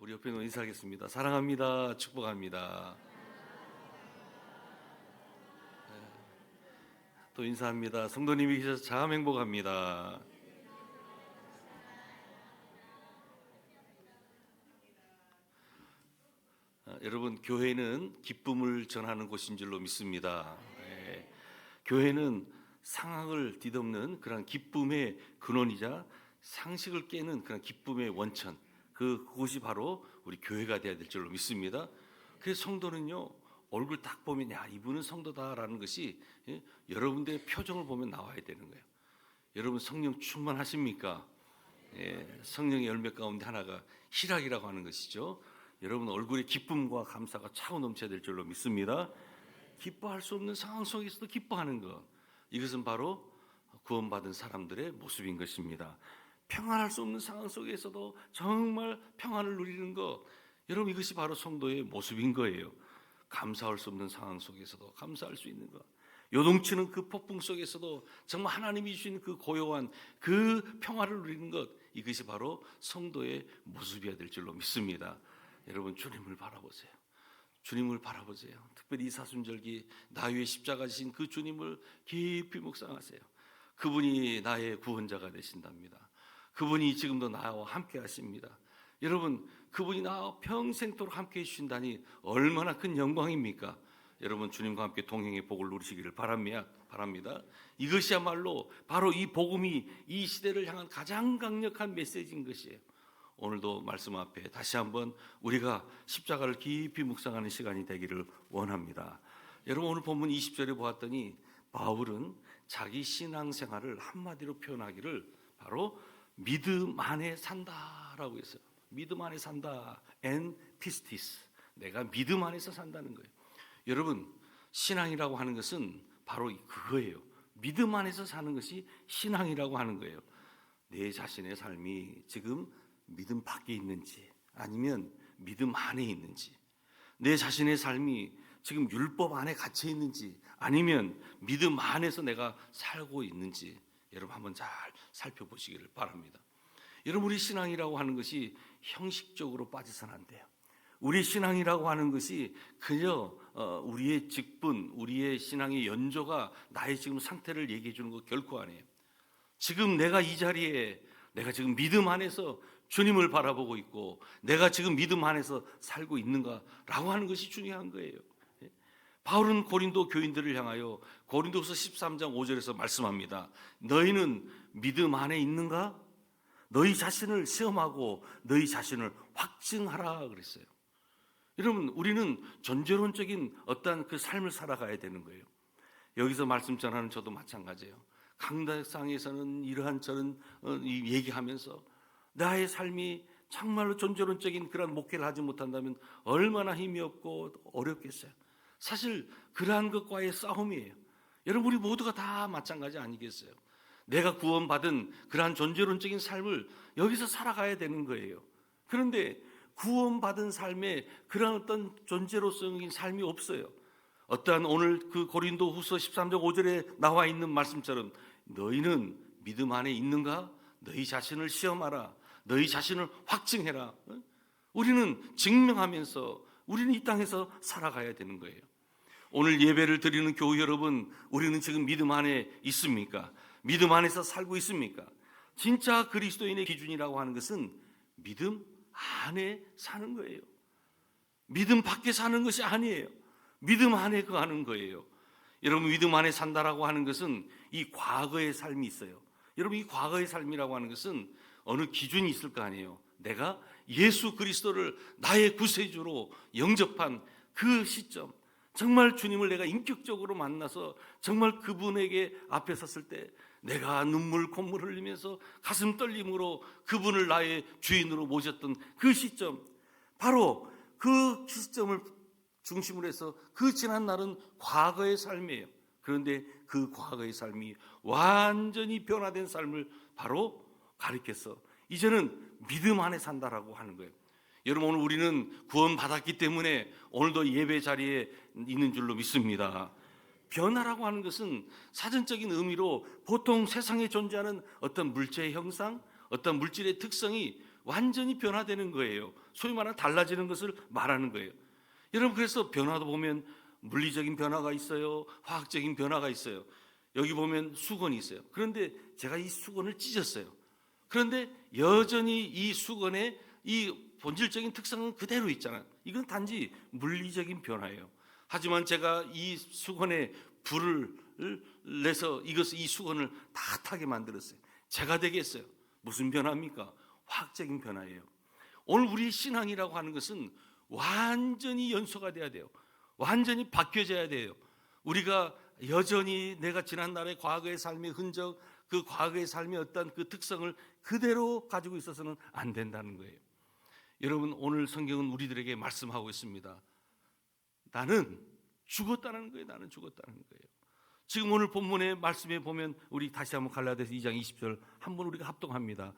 우리 옆에 놓은 인사하겠습니다. 사랑합니다. 축복합니다. 또 인사합니다. 성도님이 계셔서 참 행복합니다. 여러분, 교회는 기쁨을 전하는 곳인 줄로 믿습니다. 교회는 상황을 뒤덮는 그런 기쁨의 근원이자 상식을 깨는 그런 기쁨의 원천, 그곳이 바로 우리 교회가 되어야 될 줄로 믿습니다. 그래서 성도는요, 얼굴 딱 보면 야, 이분은 성도다라는 것이 여러분들의 표정을 보면 나와야 되는 거예요. 여러분 성령 충만하십니까? 성령의 열매 가운데 하나가 희락이라고 하는 것이죠. 여러분 얼굴에 기쁨과 감사가 차고 넘쳐야 될 줄로 믿습니다. 기뻐할 수 없는 상황 속에서도 기뻐하는 것, 이것은 바로 구원받은 사람들의 모습인 것입니다. 평안할 수 없는 상황 속에서도 정말 평안을 누리는 것, 여러분 이것이 바로 성도의 모습인 거예요. 감사할 수 없는 상황 속에서도 감사할 수 있는 것, 요동치는 그 폭풍 속에서도 정말 하나님이 주신 그 고요한 그 평화를 누리는 것, 이것이 바로 성도의 모습이어야 될 줄로 믿습니다. 여러분 주님을 바라보세요. 주님을 바라보세요. 특별히 이 사순절기 나 위에 십자가 지신 그 주님을 깊이 묵상하세요. 그분이 나의 구원자가 되신답니다. 그분이 지금도 나와 함께 하십니다. 여러분 그분이 나와 평생토록 함께 해주신다니 얼마나 큰 영광입니까? 여러분 주님과 함께 동행의 복을 누리시기를 바랍니다. 이것이야말로 바로 이 복음이 이 시대를 향한 가장 강력한 메시지인 것이에요. 오늘도 말씀 앞에 다시 한번 우리가 십자가를 깊이 묵상하는 시간이 되기를 원합니다. 여러분 오늘 본문 20절에 보았더니 바울은 자기 신앙생활을 한마디로 표현하기를 바로 믿음 안에 산다라고 했어요. 믿음 안에 산다. 엔 피스티스. 내가 믿음 안에서 산다는 거예요. 여러분 신앙이라고 하는 것은 바로 그거예요. 믿음 안에서 사는 것이 신앙이라고 하는 거예요. 내 자신의 삶이 지금 믿음 밖에 있는지 아니면 믿음 안에 있는지, 내 자신의 삶이 지금 율법 안에 갇혀 있는지 아니면 믿음 안에서 내가 살고 있는지 여러분 한번 잘 살펴보시기를 바랍니다. 여러분 우리 신앙이라고 하는 것이 형식적으로 빠져서는 안 돼요. 우리 신앙이라고 하는 것이 그저 우리의 직분, 우리의 신앙의 연조가 나의 지금 상태를 얘기해 주는 것 결코 아니에요. 지금 내가 이 자리에 내가 지금 믿음 안에서 주님을 바라보고 있고 내가 지금 믿음 안에서 살고 있는가라고 하는 것이 중요한 거예요. 바울은 고린도 교인들을 향하여 고린도후서 13장 5절에서 말씀합니다. 너희는 믿음 안에 있는가? 너희 자신을 시험하고 너희 자신을 확증하라 그랬어요. 여러분 우리는 전제론적인 어떠한 그 삶을 살아가야 되는 거예요. 여기서 말씀 전하는 저도 마찬가지예요. 강단상에서는 이러한 저런 얘기하면서 나의 삶이 정말로 전제론적인 그런 목회를 하지 못한다면 얼마나 힘이 없고 어렵겠어요. 사실 그러한 것과의 싸움이에요. 여러분 우리 모두가 다 마찬가지 아니겠어요? 내가 구원받은 그러한 전제론적인 삶을 여기서 살아가야 되는 거예요. 그런데 구원받은 삶에 그런 어떤 존재로서의 삶이 없어요. 어떠한 오늘 그 고린도후서 13장 5절에 나와 있는 말씀처럼 너희는 믿음 안에 있는가? 너희 자신을 시험하라. 너희 자신을 확증해라. 우리는 증명하면서 우리는 이 땅에서 살아가야 되는 거예요. 오늘 예배를 드리는 교우 여러분, 우리는 지금 믿음 안에 있습니까? 믿음 안에서 살고 있습니까? 진짜 그리스도인의 기준이라고 하는 것은 믿음 안에 사는 거예요. 믿음 밖에 사는 것이 아니에요. 믿음 안에 거하는 거예요. 여러분 믿음 안에 산다라고 하는 것은 이 과거의 삶이 있어요. 여러분 이 과거의 삶이라고 하는 것은 어느 기준이 있을 거 아니에요. 내가 예수 그리스도를 나의 구세주로 영접한 그 시점, 정말 주님을 내가 인격적으로 만나서 정말 그분에게 앞에 섰을 때 내가 눈물 콧물 흘리면서 가슴 떨림으로 그분을 나의 주인으로 모셨던 그 시점, 바로 그 시점을 중심으로 해서 그 지난 날은 과거의 삶이에요. 그런데 그 과거의 삶이 완전히 변화된 삶을 바로 가리켜서 이제는 믿음 안에 산다라고 하는 거예요. 여러분 오늘 우리는 구원받았기 때문에 오늘도 예배 자리에 있는 줄로 믿습니다. 변화라고 하는 것은 사전적인 의미로 보통 세상에 존재하는 어떤 물체의 형상, 어떤 물질의 특성이 완전히 변화되는 거예요. 소위 말하는 달라지는 것을 말하는 거예요. 여러분, 그래서 변화도 보면 물리적인 변화가 있어요. 화학적인 변화가 있어요. 여기 보면 수건이 있어요. 그런데 제가 이 수건을 찢었어요. 그런데 여전히 이 수건의 이 본질적인 특성은 그대로 있잖아요. 이건 단지 물리적인 변화예요. 하지만 제가 이 수건에 불을 내서 이 수건을 다 타게 만들었어요. 제가 되게 했어요. 무슨 변화입니까? 화학적인 변화예요. 오늘 우리 신앙이라고 하는 것은 완전히 연소가 돼야 돼요. 완전히 바뀌어져야 돼요. 우리가 여전히 내가 지난날의 과거의 삶의 흔적, 그 과거의 삶의 어떤 그 특성을 그대로 가지고 있어서는 안 된다는 거예요. 여러분, 오늘 성경은 우리들에게 말씀하고 있습니다. 나는 죽었다는 거예요. 나는 죽었다는 거예요. 지금 오늘 본문의 말씀에 보면 우리 다시 한번 갈라디아서 2장 20절 한번 우리가 합동합니다.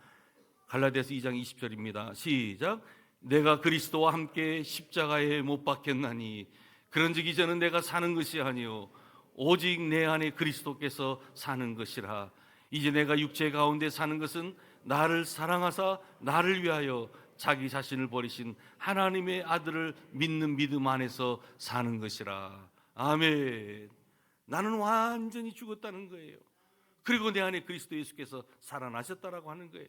갈라디아서 2장 20절입니다. 시작. 내가 그리스도와 함께 십자가에 못 박혔나니 그런즉 이제는 내가 사는 것이 아니요 오직 내 안에 그리스도께서 사는 것이라. 이제 내가 육체 가운데 사는 것은 나를 사랑하사 나를 위하여 자기 자신을 버리신 하나님의 아들을 믿는 믿음 안에서 사는 것이라. 아멘. 나는 완전히 죽었다는 거예요. 그리고 내 안에 그리스도 예수께서 살아나셨다라고 하는 거예요.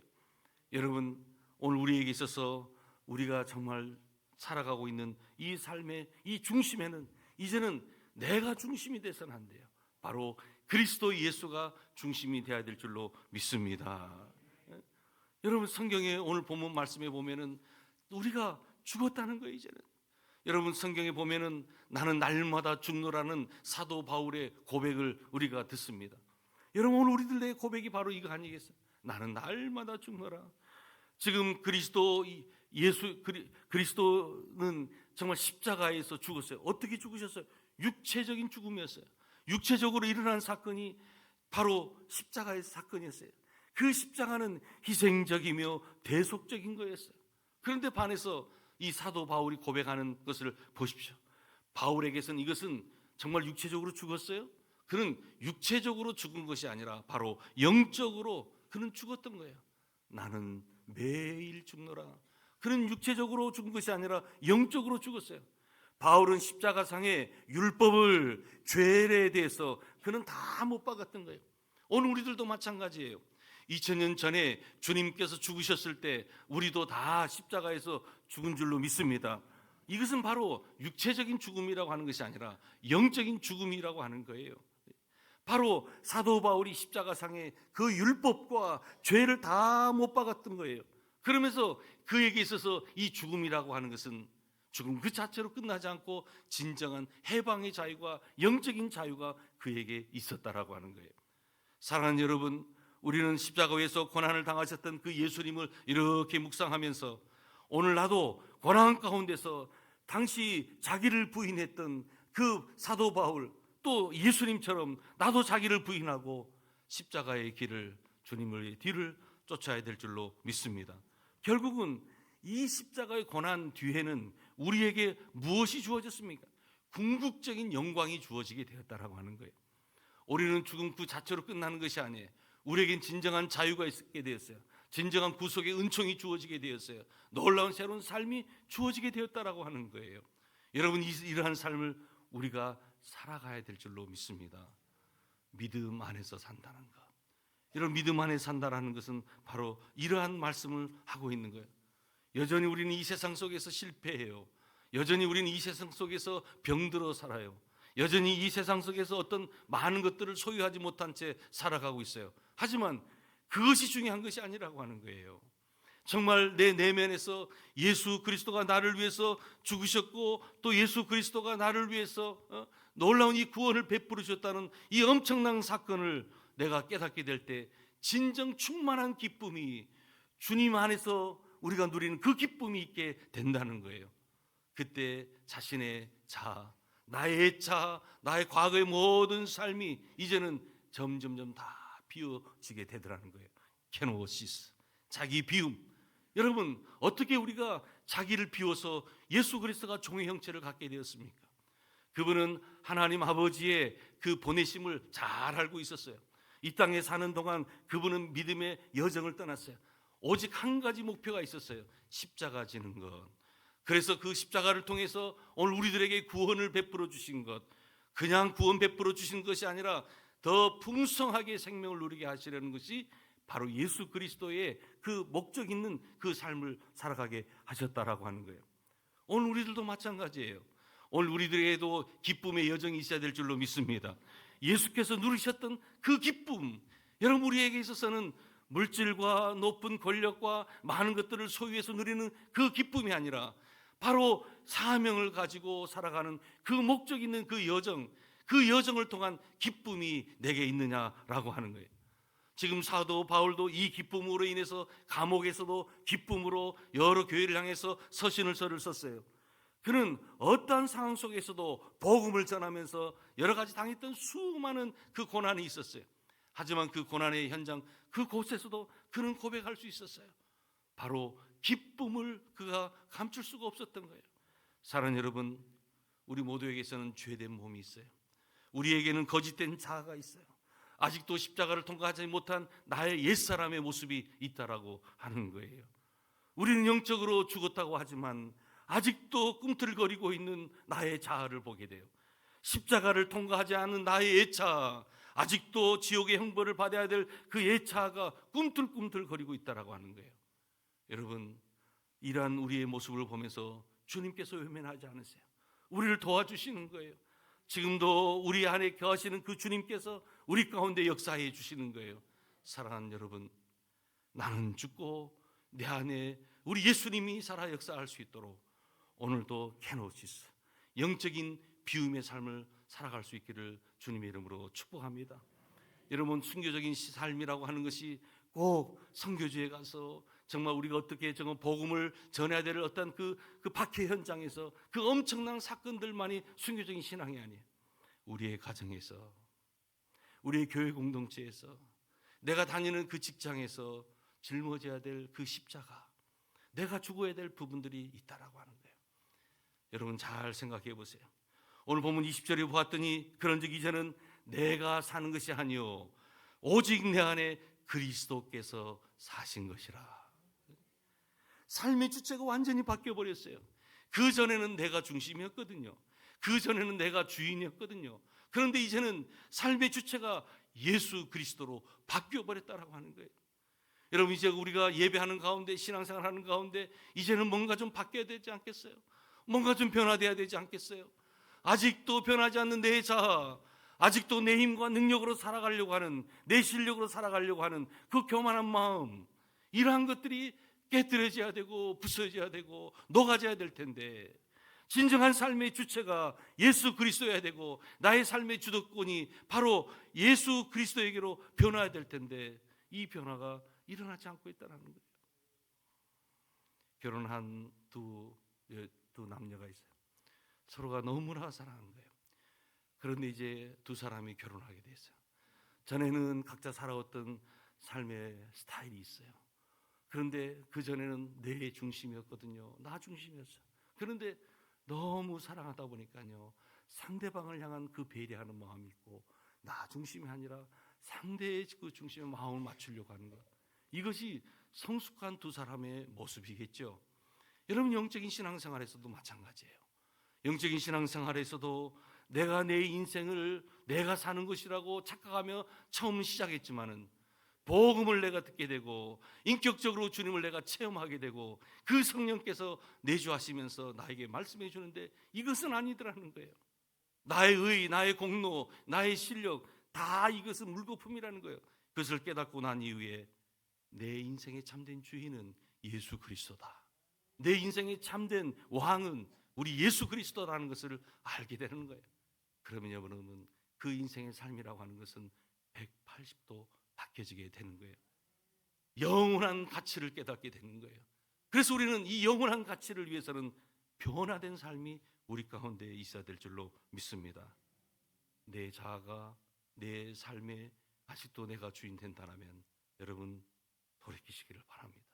여러분, 오늘 우리에게 있어서 우리가 정말 살아가고 있는 이 삶의 이 중심에는 이제는 내가 중심이 돼서는 안 돼요. 바로 그리스도 예수가 중심이 되어야 될 줄로 믿습니다. 여러분, 성경에 오늘 본문 말씀에 보면은 우리가 죽었다는 거예요. 이제는 여러분, 성경에 보면은 나는 날마다 죽노라는 사도 바울의 고백을 우리가 듣습니다. 여러분, 오늘 우리들의 고백이 바로 이거 아니겠어요? 나는 날마다 죽노라. 지금 그리스도는 정말 십자가에서 죽었어요. 어떻게 죽으셨어요? 육체적인 죽음이었어요. 육체적으로 일어난 사건이 바로 십자가의 사건이었어요. 그 십자가는 희생적이며 대속적인 거였어요. 그런데 반해서 이 사도 바울이 고백하는 것을 보십시오. 바울에게서는 이것은 정말 육체적으로 죽었어요? 그는 육체적으로 죽은 것이 아니라 바로 영적으로 그는 죽었던 거예요. 나는 매일 죽노라. 그는 육체적으로 죽은 것이 아니라 영적으로 죽었어요. 바울은 십자가상의 율법을, 죄에 대해서 그는 다 못 박았던 거예요. 오늘 우리들도 마찬가지예요. 2000년 전에 주님께서 죽으셨을 때 우리도 다 십자가에서 죽은 줄로 믿습니다. 이것은 바로 육체적인 죽음이라고 하는 것이 아니라 영적인 죽음이라고 하는 거예요. 바로 사도 바울이 십자가상의 그 율법과 죄를 다 못 박았던 거예요. 그러면서 그에게 있어서 이 죽음이라고 하는 것은 죽음 그 자체로 끝나지 않고 진정한 해방의 자유와 영적인 자유가 그에게 있었다라고 하는 거예요. 사랑하는 여러분, 우리는 십자가 위에서 고난을 당하셨던 그 예수님을 이렇게 묵상하면서 오늘 나도 고난 가운데서 당시 자기를 부인했던 그 사도 바울, 또 예수님처럼 나도 자기를 부인하고 십자가의 길을, 주님의 뒤를 쫓아야 될 줄로 믿습니다. 결국은 이 십자가의 고난 뒤에는 우리에게 무엇이 주어졌습니까? 궁극적인 영광이 주어지게 되었다라고 하는 거예요. 우리는 죽음 그 자체로 끝나는 것이 아니에요. 우리에겐 진정한 자유가 있게 되었어요. 진정한 구속의 은총이 주어지게 되었어요. 놀라운 새로운 삶이 주어지게 되었다라고 하는 거예요. 여러분, 이러한 삶을 우리가 살아가야 될 줄로 믿습니다. 믿음 안에서 산다는 것. 이런 믿음 안에 산다라는 것은 바로 이러한 말씀을 하고 있는 거예요. 여전히 우리는 이 세상 속에서 실패해요. 여전히 우리는 이 세상 속에서 병들어 살아요. 여전히 이 세상 속에서 어떤 많은 것들을 소유하지 못한 채 살아가고 있어요. 하지만 그것이 중요한 것이 아니라고 하는 거예요. 정말 내 내면에서 예수 그리스도가 나를 위해서 죽으셨고 또 예수 그리스도가 나를 위해서 놀라운 이 구원을 베풀어 주셨다는 이 엄청난 사건을 내가 깨닫게 될 때 진정 충만한 기쁨이 주님 안에서 우리가 누리는 그 기쁨이 있게 된다는 거예요. 그때 자신의 자, 나의 자, 나의 과거의 모든 삶이 이제는 점점점 다 비워지게 되더라는 거예요. 케노시스, 자기 비움. 여러분, 어떻게 우리가 자기를 비워서 예수 그리스도가 종의 형체를 갖게 되었습니까? 그분은 하나님 아버지의 그 보내심을 잘 알고 있었어요. 이 땅에 사는 동안 그분은 믿음의 여정을 떠났어요. 오직 한 가지 목표가 있었어요. 십자가 지는 것. 그래서 그 십자가를 통해서 오늘 우리들에게 구원을 베풀어 주신 것, 그냥 구원 베풀어 주신 것이 아니라 더 풍성하게 생명을 누리게 하시려는 것이 바로 예수 그리스도의 그 목적 있는 그 삶을 살아가게 하셨다라고 하는 거예요. 오늘 우리들도 마찬가지예요. 오늘 우리들에게도 기쁨의 여정이 있어야 될 줄로 믿습니다. 예수께서 누리셨던 그 기쁨, 여러분 우리에게 있어서는 물질과 높은 권력과 많은 것들을 소유해서 누리는 그 기쁨이 아니라 바로 사명을 가지고 살아가는 그 목적 있는 그 여정을 통한 기쁨이 내게 있느냐라고 하는 거예요. 지금 사도 바울도 이 기쁨으로 인해서 감옥에서도 기쁨으로 여러 교회를 향해서 서신서를 썼어요. 그는 어떠한 상황 속에서도 복음을 전하면서 여러 가지 당했던 수많은 그 고난이 있었어요. 하지만 그 고난의 현장 그곳에서도 그는 고백할 수 있었어요. 바로 기쁨을 그가 감출 수가 없었던 거예요. 사랑하는 여러분, 우리 모두에게서는 죄된 몸이 있어요. 우리에게는 거짓된 자아가 있어요. 아직도 십자가를 통과하지 못한 나의 옛사람의 모습이 있다라고 하는 거예요. 우리는 영적으로 죽었다고 하지만 아직도 꿈틀거리고 있는 나의 자아를 보게 돼요. 십자가를 통과하지 않은 나의 옛 자아, 아직도 지옥의 형벌을 받아야 될 그 옛 자아가 꿈틀꿈틀거리고 있다라고 하는 거예요. 여러분, 이러한 우리의 모습을 보면서 주님께서 외면하지 않으세요. 우리를 도와주시는 거예요. 지금도 우리 안에 거하시는 그 주님께서 우리 가운데 역사해 주시는 거예요. 사랑하는 여러분, 나는 죽고 내 안에 우리 예수님이 살아 역사할 수 있도록 오늘도 케노시스, 영적인 비움의 삶을 살아갈 수 있기를 주님의 이름으로 축복합니다. 여러분, 순교적인 삶이라고 하는 것이 꼭 선교지에 가서 정말 우리가 어떻게 정말 복음을 전해야 될 어떤 그 박해 현장에서 그 엄청난 사건들만이 순교적인 신앙이 아니에요. 우리의 가정에서, 우리의 교회 공동체에서, 내가 다니는 그 직장에서 짊어져야 될 그 십자가, 내가 죽어야 될 부분들이 있다라고 하는 거예요. 여러분 잘 생각해 보세요. 오늘 본문 20절에 보았더니 그런즉 이제는 내가 사는 것이 아니요 오직 내 안에 그리스도께서 사신 것이라. 삶의 주체가 완전히 바뀌어 버렸어요. 그 전에는 내가 중심이었거든요. 그 전에는 내가 주인이었거든요. 그런데 이제는 삶의 주체가 예수 그리스도로 바뀌어 버렸다라고 하는 거예요. 여러분, 이제 우리가 예배하는 가운데, 신앙생활 하는 가운데 이제는 뭔가 좀 바뀌어야 되지 않겠어요? 뭔가 좀 변화돼야 되지 않겠어요? 아직도 변하지 않는 내 자아, 아직도 내 힘과 능력으로 살아가려고 하는, 내 실력으로 살아가려고 하는 그 교만한 마음, 이러한 것들이 깨뜨려져야 되고 부서져야 되고 녹아져야 될 텐데, 진정한 삶의 주체가 예수 그리스도여야 되고 나의 삶의 주도권이 바로 예수 그리스도에게로 변화해야 될 텐데, 이 변화가 일어나지 않고 있다는 거예요. 결혼한 두 남녀가 있어요. 서로가 너무나 사랑하는 거예요. 그런데 이제 두 사람이 결혼하게 됐어요. 전에는 각자 살아왔던 삶의 스타일이 있어요. 그런데 그 전에는 내 중심이었거든요. 나 중심이었어요. 그런데 너무 사랑하다 보니까요, 상대방을 향한 그 배려하는 마음이 있고 나 중심이 아니라 상대의 그 중심에 마음을 맞추려고 하는 것, 이것이 성숙한 두 사람의 모습이겠죠. 여러분, 영적인 신앙생활에서도 마찬가지예요. 영적인 신앙생활에서도 내가 내 인생을 내가 사는 것이라고 착각하며 처음 시작했지만은 복음을 내가 듣게 되고 인격적으로 주님을 내가 체험하게 되고 그 성령께서 내주하시면서 나에게 말씀해 주는데 이것은 아니더라는 거예요. 나의 의, 나의 공로, 나의 실력, 다 이것은 물거품이라는 거예요. 그것을 깨닫고 난 이후에 내 인생의 참된 주인은 예수 그리스도다, 내 인생의 참된 왕은 우리 예수 그리스도라는 것을 알게 되는 거예요. 그러면 여러분은 그 인생의 삶이라고 하는 것은 180도 바뀌어지게 되는 거예요. 영원한 가치를 깨닫게 되는 거예요. 그래서 우리는 이 영원한 가치를 위해서는 변화된 삶이 우리 가운데 있어야 될 줄로 믿습니다. 내 자아가 내 삶에 아직도 내가 주인 된다면 여러분 돌이키시기를 바랍니다.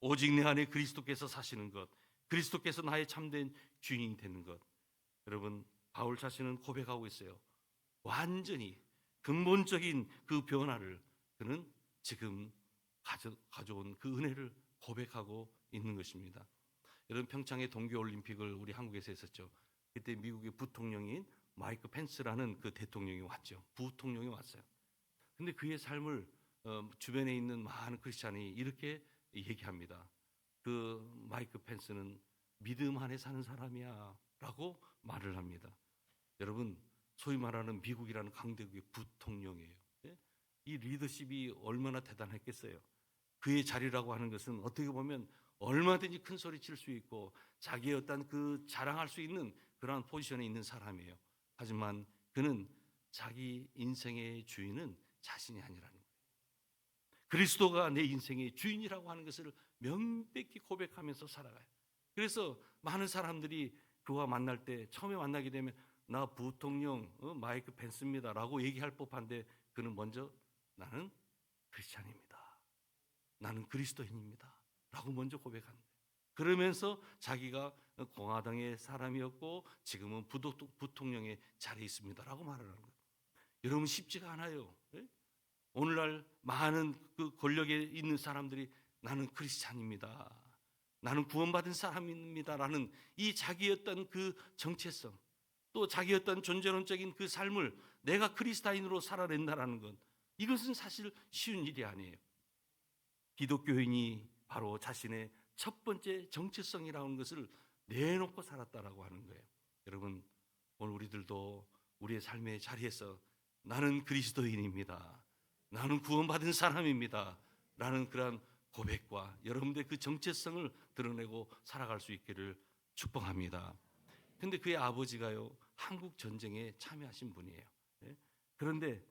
오직 내 안에 그리스도께서 사시는 것, 그리스도께서 나의 참된 주인이 되는 것, 여러분 바울 자신은 고백하고 있어요. 완전히 근본적인 그 변화를 그는 지금 가져온 그 은혜를 고백하고 있는 것입니다. 여러분 평창의 동계올림픽을 우리 한국에서 했었죠. 그때 미국의 부통령인 마이크 펜스라는 그 대통령이 왔죠. 부통령이 왔어요. 근데 그의 삶을 주변에 있는 많은 크리스찬이 이렇게 얘기합니다. 그 마이크 펜스는 믿음 안에 사는 사람이야 라고 말을 합니다. 여러분, 소위 말하는 미국이라는 강대국의 부통령이에요. 예? 이 리더십이 얼마나 대단했겠어요. 그의 자리라고 하는 것은 어떻게 보면 얼마든지 큰 소리 칠 수 있고 자기의 어떤 그 자랑할 수 있는 그러한 포지션에 있는 사람이에요. 하지만 그는 자기 인생의 주인은 자신이 아니라는 거예요. 그리스도가 내 인생의 주인이라고 하는 것을 명백히 고백하면서 살아가요. 그래서 많은 사람들이 그와 만날 때 처음에 만나게 되면 나 부통령 마이크 펜스입니다라고 얘기할 법한데 그는 먼저 나는 크리스찬입니다. 나는 그리스도인입니다. 라고 먼저 고백하는 거예요. 그러면서 자기가 공화당의 사람이었고 지금은 부통령의 자리에 있습니다. 라고 말을 하는 거예요. 여러분 쉽지가 않아요. 예? 오늘날 많은 그 권력에 있는 사람들이 나는 크리스찬입니다. 나는 구원받은 사람입니다. 라는 이 자기의 어떤 그 정체성 또 자기의 어떤 존재론적인 그 삶을 내가 그리스도인으로 살아낸다라는 것 이것은 사실 쉬운 일이 아니에요. 기독교인이 바로 자신의 첫 번째 정체성이라는 것을 내놓고 살았다라고 하는 거예요. 여러분 오늘 우리들도 우리의 삶의 자리에서 나는 그리스도인입니다. 나는 구원받은 사람입니다. 라는 그러한 고백과 여러분들의 그 정체성을 드러내고 살아갈 수 있기를 축복합니다. 근데 그의 아버지가요 한국 전쟁에 참여하신 분이에요. 그런데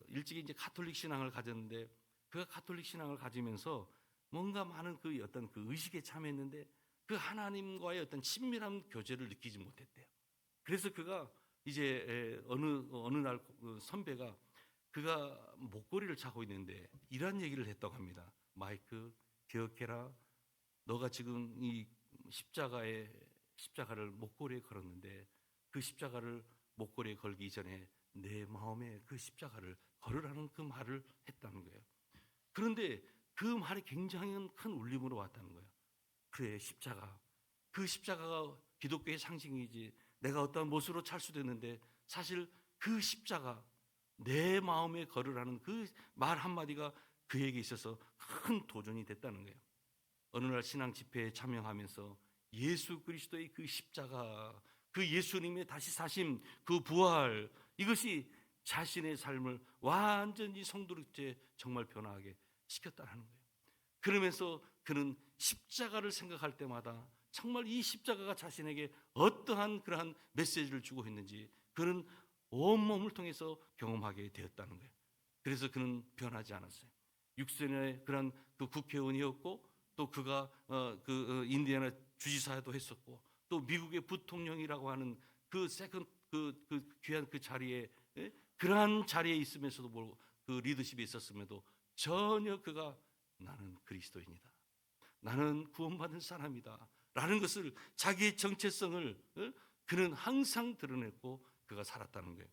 일찍이 이제 가톨릭 신앙을 가졌는데 그가 가톨릭 신앙을 가지면서 뭔가 많은 그 어떤 그 의식에 참여했는데 그 하나님과의 어떤 친밀한 교제를 느끼지 못했대요. 그래서 그가 이제 어느 날 선배가 그가 목걸이를 차고 있는데 이런 얘기를 했다고 합니다. 마이크 기억해라. 너가 지금 이 십자가를 목걸이에 걸었는데 그 십자가를 목걸이에 걸기 이전에 내 마음에 그 십자가를 걸으라는 그 말을 했다는 거예요. 그런데 그 말이 굉장히 큰 울림으로 왔다는 거예요. 그의 십자가, 그 십자가가 기독교의 상징이지 내가 어떤 못으로 찰수됐는데 사실 그 십자가 내 마음에 걸으라는 그 말 한마디가 그에게 있어서 큰 도전이 됐다는 거예요. 어느 날 신앙 집회에 참여하면서 예수 그리스도의 그 십자가, 그 예수님의 다시 사심, 그 부활 이것이 자신의 삶을 완전히 성도롭게 정말 변화하게 시켰다는 거예요. 그러면서 그는 십자가를 생각할 때마다 정말 이 십자가가 자신에게 어떠한 그러한 메시지를 주고 있는지 그는 온몸을 통해서 경험하게 되었다는 거예요. 그래서 그는 변하지 않았어요. 6년의 그런 그 국회의원이었고 또 그가 인디애나 주지사도 했었고 또 미국의 부통령이라고 하는 그 귀한 그 자리에 그러한 자리에 있으면서도 모르고 그 리더십이 있었음에도 전혀 그가 나는 그리스도인이다. 나는 구원받은 사람이다. 라는 것을 자기의 정체성을 그는 항상 드러냈고 그가 살았다는 거예요.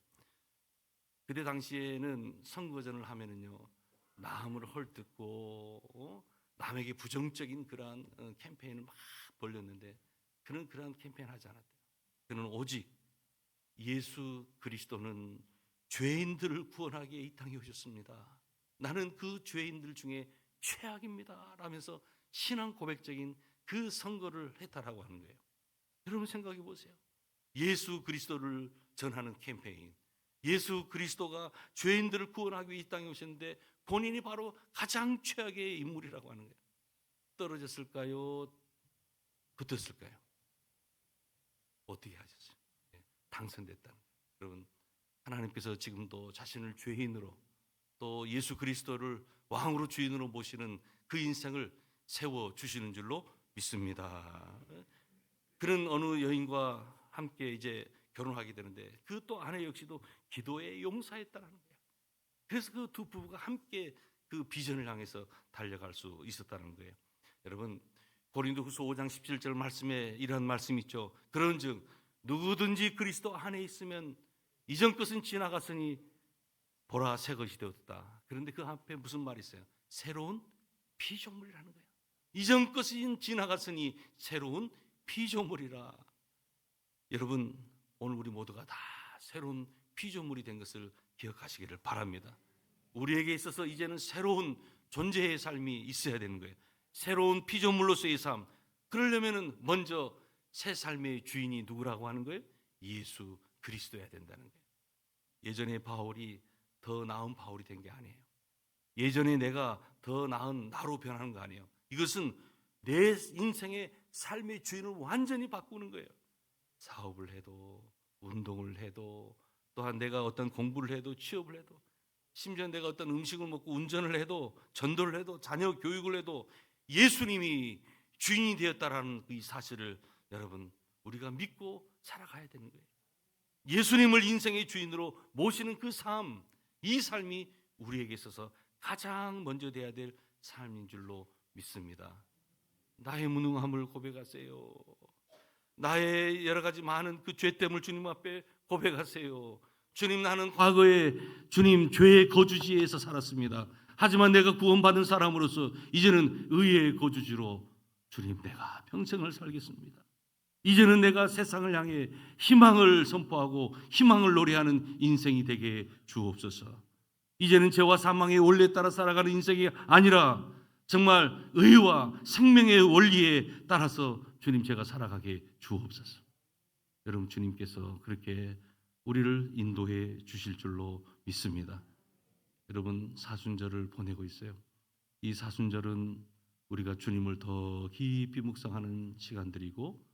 그때 당시에는 선거전을 하면은요 남을 헐뜯고 남에게 부정적인 그러한 캠페인을 막 벌였는데 그는 그러한 캠페인 하지 않았대요. 그는 오직 예수 그리스도는 죄인들을 구원하기 위해 이 땅에 오셨습니다. 나는 그 죄인들 중에 최악입니다. 라면서 신앙 고백적인 그 선거를 했다라고 하는 거예요. 여러분 생각해 보세요. 예수 그리스도를 전하는 캠페인, 예수 그리스도가 죄인들을 구원하기 위해 이 땅에 오셨는데 본인이 바로 가장 최악의 인물이라고 하는 거예요. 떨어졌을까요? 붙었을까요? 어떻게 하셨어요? 당선됐다는 거예요. 여러분 하나님께서 지금도 자신을 죄인으로 또 예수 그리스도를 왕으로 주인으로 모시는 그 인생을 세워주시는 줄로 믿습니다. 그런 어느 여인과 함께 이제 결혼하게 되는데 그 또 아내 역시도 기도에 용사했다는 거예요. 그래서 그 두 부부가 함께 그 비전을 향해서 달려갈 수 있었다는 거예요. 여러분 고린도후서 5장 17절 말씀에 이런 말씀이 있죠. 그런즉 누구든지 그리스도 안에 있으면 이전 것은 지나갔으니 보라 새 것이 되었다. 그런데 그 앞에 무슨 말이 있어요? 새로운 피조물이라는 거예요. 이전 것은 지나갔으니 새로운 피조물이라. 여러분, 오늘 우리 모두가 다 새로운 피조물이 된 것을 기억하시기를 바랍니다. 우리에게 있어서 이제는 새로운 존재의 삶이 있어야 되는 거예요. 새로운 피조물로서의 삶. 그러려면 먼저 새 삶의 주인이 누구라고 하는 거예요? 예수 그리스도여야 된다는 거예요. 예전에 바울이 더 나은 바울이 된 게 아니에요. 예전에 내가 더 나은 나로 변하는 거 아니에요. 이것은 내 인생의 삶의 주인을 완전히 바꾸는 거예요. 사업을 해도, 운동을 해도, 또한 내가 어떤 공부를 해도, 취업을 해도, 심지어 내가 어떤 음식을 먹고 운전을 해도, 전도를 해도, 자녀 교육을 해도 예수님이 주인이 되었다라는 이 사실을 여러분, 우리가 믿고 살아가야 되는 거예요. 예수님을 인생의 주인으로 모시는 그 삶, 이 삶이 우리에게 있어서 가장 먼저 돼야 될 삶인 줄로 믿습니다. 나의 무능함을 고백하세요. 나의 여러 가지 많은 그 죄됨을 주님 앞에 고백하세요. 주님, 나는 과거에 주님 죄의 거주지에서 살았습니다. 하지만 내가 구원받은 사람으로서 이제는 의의 거주지로 주님, 내가 평생을 살겠습니다. 이제는 내가 세상을 향해 희망을 선포하고 희망을 노래하는 인생이 되게 주옵소서. 이제는 죄와 사망의 원리에 따라 살아가는 인생이 아니라 정말 의와 생명의 원리에 따라서 주님, 제가 살아가게 주옵소서. 여러분, 주님께서 그렇게 우리를 인도해 주실 줄로 믿습니다. 여러분, 사순절을 보내고 있어요. 이 사순절은 우리가 주님을 더 깊이 묵상하는 시간들이고,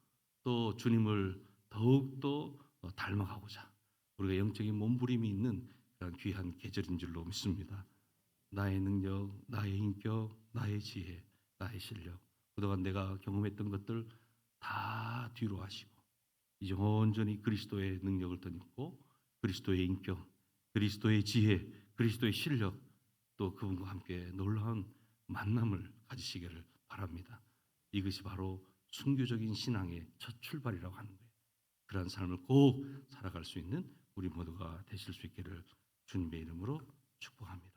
또 주님을 더욱더 닮아가고자 우리가 영적인 몸부림이 있는 그런 귀한 계절인 줄로 믿습니다. 나의 능력, 나의 인격, 나의 지혜, 나의 실력, 그동안 내가 경험했던 것들 다 뒤로 하시고 이제 온전히 그리스도의 능력을 덧입고 그리스도의 인격, 그리스도의 지혜, 그리스도의 실력, 또 그분과 함께 놀라운 만남을 가지시기를 바랍니다. 이것이 바로 순교적인 신앙의 첫 출발이라고 하는 거예요. 그러한 삶을 꼭 살아갈 수 있는 우리 모두가 되실 수 있기를 주님의 이름으로 축복합니다.